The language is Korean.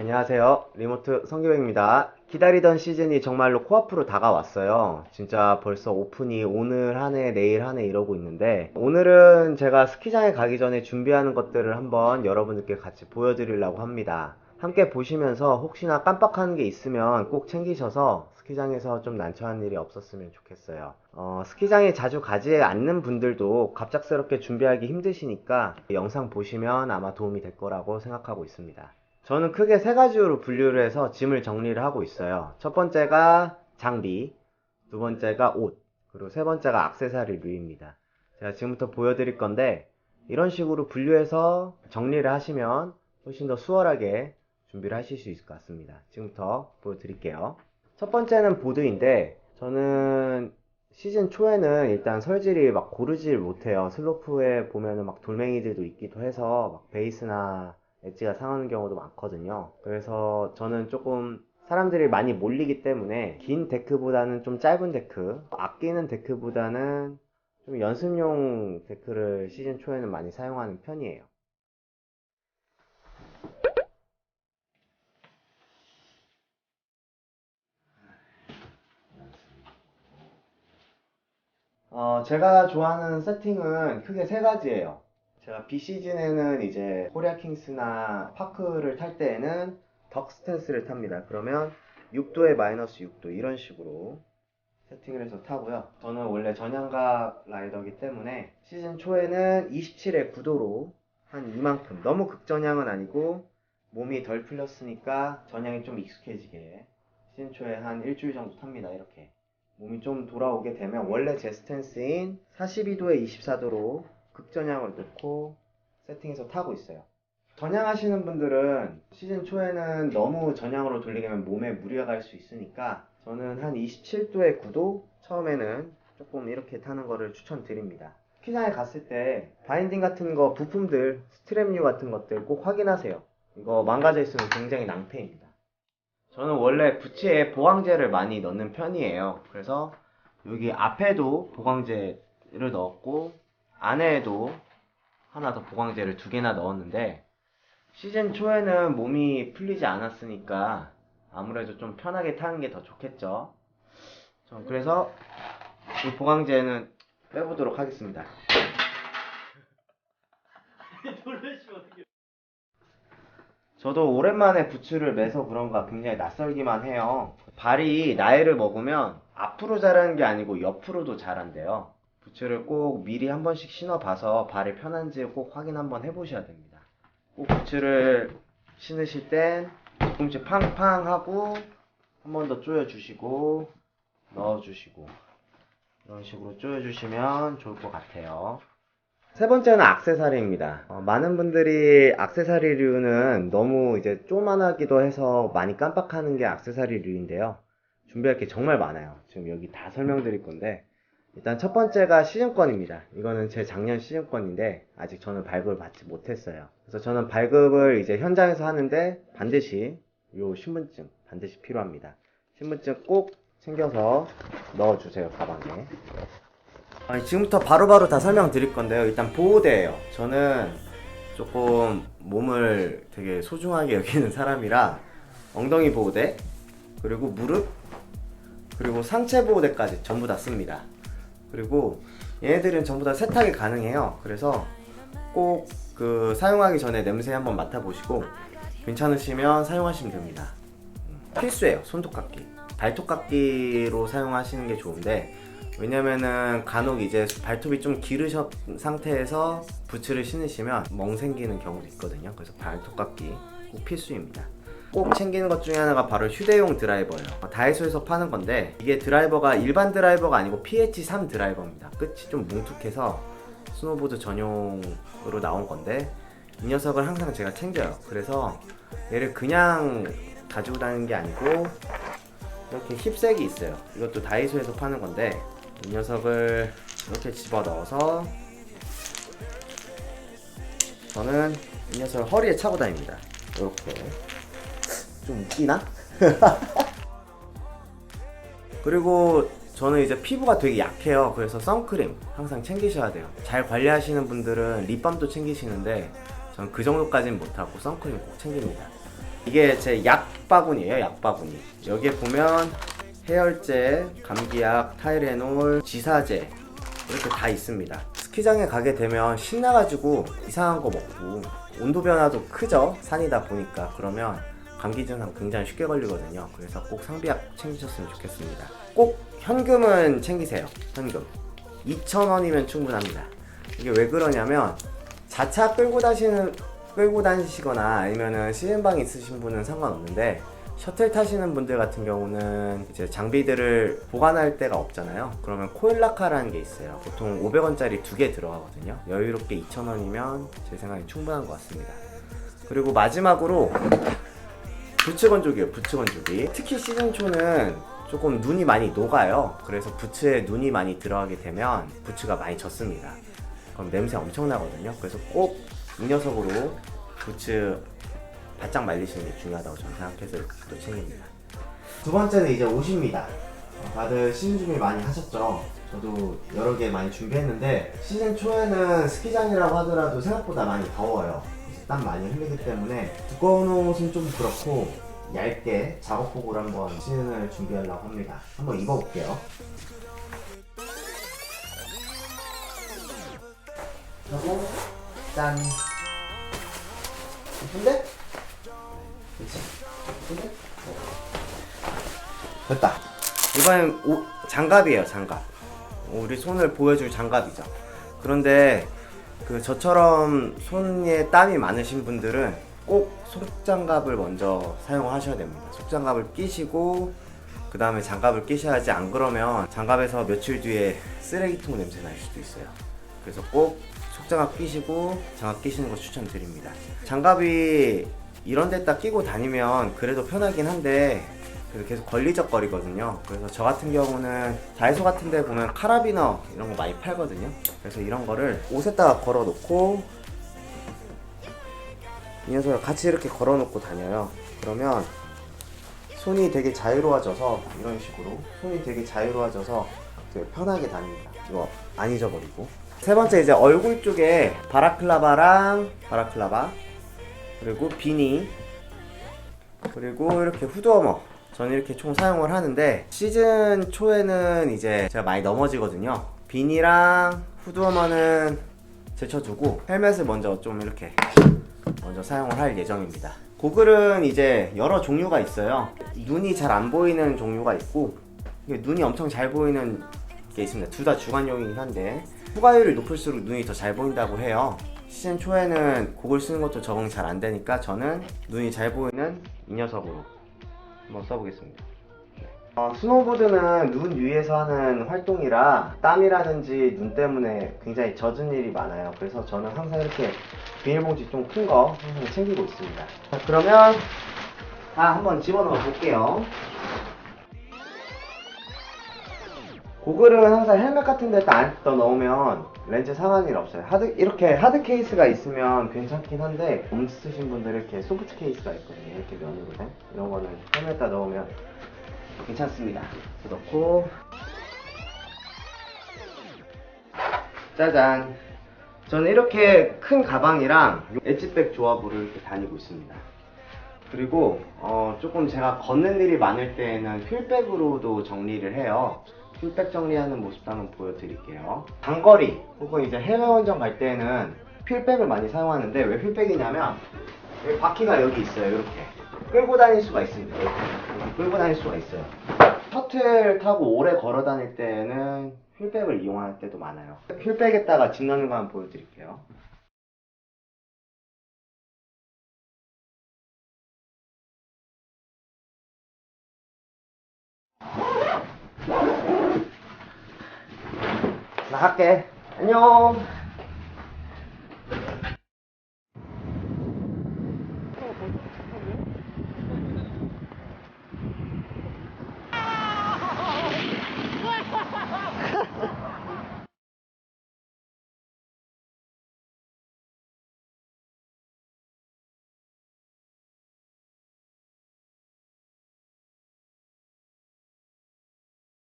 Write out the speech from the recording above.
안녕하세요. 리모트 성교행입니다. 기다리던 시즌이 정말로 코앞으로 다가왔어요. 진짜 벌써 오픈이 오늘 하네, 내일 하네 이러고 있는데, 오늘은 제가 스키장에 가기 전에 준비하는 것들을 한번 여러분들께 같이 보여드리려고 합니다. 함께 보시면서 혹시나 깜빡하는 게 있으면 꼭 챙기셔서 스키장에서 좀 난처한 일이 없었으면 좋겠어요. 스키장에 자주 가지 않는 분들도 갑작스럽게 준비하기 힘드시니까 영상 보시면 아마 도움이 될 거라고 생각하고 있습니다. 저는 크게 세 가지로 분류를 해서 짐을 정리를 하고 있어요. 첫 번째가 장비, 두 번째가 옷, 그리고 세 번째가 액세서리류입니다. 제가 지금부터 보여드릴 건데, 이런 식으로 분류해서 정리를 하시면 훨씬 더 수월하게 준비를 하실 수 있을 것 같습니다. 지금부터 보여드릴게요. 첫 번째는 보드인데, 저는 시즌 초에는 일단 설질이 막 고르질 못해요. 슬로프에 보면은 막 돌멩이들도 있기도 해서 막 베이스나 엣지가 상하는 경우도 많거든요. 그래서 저는 조금 사람들이 많이 몰리기 때문에 긴 데크보다는 좀 짧은 데크, 아끼는 데크보다는 좀 연습용 데크를 시즌 초에는 많이 사용하는 편이에요. 제가 좋아하는 세팅은 크게 세 가지예요. 제가 비시즌에는 이제 코리아 킹스나 파크를 탈 때에는 덕 스탠스를 탑니다. 그러면 6도에 마이너스 6도 이런 식으로 세팅을 해서 타고요. 저는 원래 전향각 라이더이기 때문에 시즌 초에는 27에 9도로 한 이만큼, 너무 극전향은 아니고 몸이 덜 풀렸으니까 전향이 좀 익숙해지게 시즌 초에 한 일주일 정도 탑니다. 이렇게 몸이 좀 돌아오게 되면 원래 제 스탠스인 42도에 24도로 극전향을 넣고 세팅해서 타고 있어요. 전향하시는 분들은 시즌 초에는 너무 전향으로 돌리게 하면 몸에 무리가 갈 수 있으니까 저는 한 27도에 9도 처음에는 조금 이렇게 타는 거를 추천드립니다. 스키장에 갔을 때 바인딩 같은 거 부품들, 스트랩류 같은 것들 꼭 확인하세요. 이거 망가져 있으면 굉장히 낭패입니다. 저는 원래 부츠에 보강제를 많이 넣는 편이에요. 그래서 여기 앞에도 보강제를 넣었고 안에도 하나 더 보강제를 두 개나 넣었는데 시즌 초에는 몸이 풀리지 않았으니까 아무래도 좀 편하게 타는 게 더 좋겠죠. 그래서 이 보강제는 빼보도록 하겠습니다. 저도 오랜만에 부츠를 매서 그런가 굉장히 낯설기만 해요. 발이 나이를 먹으면 앞으로 자라는 게 아니고 옆으로도 자란대요. 부츠를 꼭 미리 한 번씩 신어봐서 발이 편한지 꼭 확인 한번 해보셔야 됩니다. 꼭 부츠를 신으실 땐 뒤꿈치 팡팡 하고 한 번 더 조여주시고 넣어주시고 이런 식으로 조여주시면 좋을 것 같아요. 세 번째는 액세서리입니다. 많은 분들이 액세서리류는 너무 이제 쪼만하기도 해서 많이 깜빡하는 게 액세서리류인데요. 준비할 게 정말 많아요. 지금 여기 다 설명드릴 건데 일단 첫 번째가 시즌권입니다. 이거는 제 작년 시즌권인데 아직 저는 발급을 받지 못했어요. 그래서 저는 발급을 이제 현장에서 하는데 반드시 요 신분증 반드시 필요합니다. 신분증 꼭 챙겨서 넣어주세요, 가방에. 지금부터 바로바로 다 설명드릴 건데요. 일단 보호대예요. 저는 조금 몸을 되게 소중하게 여기는 사람이라 엉덩이 보호대, 그리고 무릎, 그리고 상체 보호대까지 전부 다 씁니다. 그리고 얘네들은 전부 다 세탁이 가능해요. 그래서 꼭 그 사용하기 전에 냄새 한번 맡아보시고 괜찮으시면 사용하시면 됩니다. 필수예요. 손톱깎이, 발톱깎이로 사용하시는 게 좋은데 왜냐면은 간혹 이제 발톱이 좀 기르신 상태에서 부츠를 신으시면 멍 생기는 경우도 있거든요. 그래서 발톱깎이 꼭 필수입니다. 꼭 챙기는 것 중에 하나가 바로 휴대용 드라이버예요. 다이소에서 파는 건데 이게 드라이버가 일반 드라이버가 아니고 PH3 드라이버입니다. 끝이 좀 뭉툭해서 스노보드 전용으로 나온 건데 이 녀석을 항상 제가 챙겨요. 그래서 얘를 그냥 가지고 다니는 게 아니고 이렇게 힙색이 있어요. 이것도 다이소에서 파는 건데 이 녀석을 이렇게 집어넣어서 저는 이 녀석을 허리에 차고 다닙니다. 이렇게 좀 웃기나? 그리고 저는 이제 피부가 되게 약해요. 그래서 선크림 항상 챙기셔야 돼요. 잘 관리하시는 분들은 립밤도 챙기시는데 저는 그 정도까지는 못하고 선크림 꼭 챙깁니다. 이게 제 약 바구니에요, 약 바구니. 여기에 보면 해열제, 감기약, 타이레놀, 지사제 이렇게 다 있습니다. 스키장에 가게 되면 신나가지고 이상한 거 먹고 온도 변화도 크죠, 산이다 보니까. 그러면 감기 증상 굉장히 쉽게 걸리거든요. 그래서 꼭 상비약 챙기셨으면 좋겠습니다. 꼭 현금은 챙기세요. 현금 2,000원이면 충분합니다. 이게 왜 그러냐면 자차 끌고 다니시거나 아니면은 시즌방 있으신 분은 상관없는데, 셔틀 타시는 분들 같은 경우는 이제 장비들을 보관할 데가 없잖아요. 그러면 코일라카라는 게 있어요. 보통 500원짜리 2개 들어가거든요. 여유롭게 2,000원이면 제 생각에 충분한 것 같습니다. 그리고 마지막으로 부츠 건조기예요. 부츠 건조기. 특히 시즌초는 조금 눈이 많이 녹아요. 그래서 부츠에 눈이 많이 들어가게 되면 부츠가 많이 젖습니다. 그럼 냄새 엄청 나거든요. 그래서 꼭 이 녀석으로 부츠 바짝 말리시는 게 중요하다고 저는 생각해서 또 챙깁니다. 두 번째는 이제 옷입니다. 다들 시즌 준비 많이 하셨죠? 저도 여러 개 많이 준비했는데, 시즌 초에는 스키장이라고 하더라도 생각보다 많이 더워요. 땀 많이 흘리기 때문에 두꺼운 옷은 좀 그렇고 얇게 작업복으로 한번 시즌을 준비하려고 합니다. 한번 입어볼게요. 하고 짠! 예쁜데? 그치? 예쁜데? 됐다. 이번엔 장갑이에요, 장갑. 우리 손을 보여줄 장갑이죠. 그런데 저처럼 손에 땀이 많으신 분들은 꼭 속장갑을 먼저 사용하셔야 됩니다. 속장갑을 끼시고 그 다음에 장갑을 끼셔야지, 안 그러면 장갑에서 며칠 뒤에 쓰레기통 냄새 날 수도 있어요. 그래서 꼭 속장갑 끼시고 장갑 끼시는 거 추천드립니다. 장갑이 이런 데다 끼고 다니면 그래도 편하긴 한데 그래서 계속 걸리적거리거든요. 그래서 저 같은 경우는 다이소 같은 데 보면 카라비너 이런 거 많이 팔거든요. 그래서 이런 거를 옷에다가 걸어 놓고 이 녀석을 같이 이렇게 걸어 놓고 다녀요. 그러면 손이 되게 자유로워져서, 이런 식으로 손이 되게 자유로워져서 되게 편하게 다닙니다. 이거 안 잊어버리고. 세 번째, 이제 얼굴 쪽에 바라클라바, 그리고 비니, 그리고 이렇게 후드워머, 저는 이렇게 총 사용을 하는데, 시즌 초에는 이제 제가 많이 넘어지거든요. 비니랑 후드워머는 제쳐두고 헬멧을 먼저 좀 이렇게 먼저 사용을 할 예정입니다. 고글은 이제 여러 종류가 있어요. 눈이 잘 안 보이는 종류가 있고 눈이 엄청 잘 보이는 게 있습니다. 둘 다 주관용이긴 한데, 후가율이 높을수록 눈이 더 잘 보인다고 해요. 시즌 초에는 고글 쓰는 것도 적응이 잘 안 되니까 저는 눈이 잘 보이는 이 녀석으로 한번 써보겠습니다. 스노우보드는 눈 위에서 하는 활동이라 땀이라든지 눈 때문에 굉장히 젖은 일이 많아요. 그래서 저는 항상 이렇게 비닐봉지 좀 큰 거 항상 챙기고 있습니다. 자, 그러면 한번 집어넣어 볼게요. 고글은 항상 헬멧 같은 데다 안에다 넣으면 렌즈 상할 일 없어요. 이렇게 하드 케이스가 있으면 괜찮긴 한데, 못 쓰신 분들 이렇게 소프트 케이스가 있거든요. 이렇게 면으로 된 이런 거는 헬멧에다 넣으면 괜찮습니다. 넣고 짜잔! 저는 이렇게 큰 가방이랑 엣지백 조합으로 이렇게 다니고 있습니다. 그리고 조금 제가 걷는 일이 많을 때에는 휠백으로도 정리를 해요. 휠백 정리하는 모습도 한번 보여드릴게요. 장거리 혹은 이제 해외 원정 갈 때는 휠백을 많이 사용하는데, 왜 휠백이냐면 여기 바퀴가 여기 있어요. 이렇게 끌고 다닐 수가 있습니다. 이렇게 끌고 다닐 수가 있어요. 셔틀 타고 오래 걸어 다닐 때는 휠백을 이용할 때도 많아요. 휠백에다가 짐 넣는 거 한번 보여드릴게요. 나 갈게. 안녕.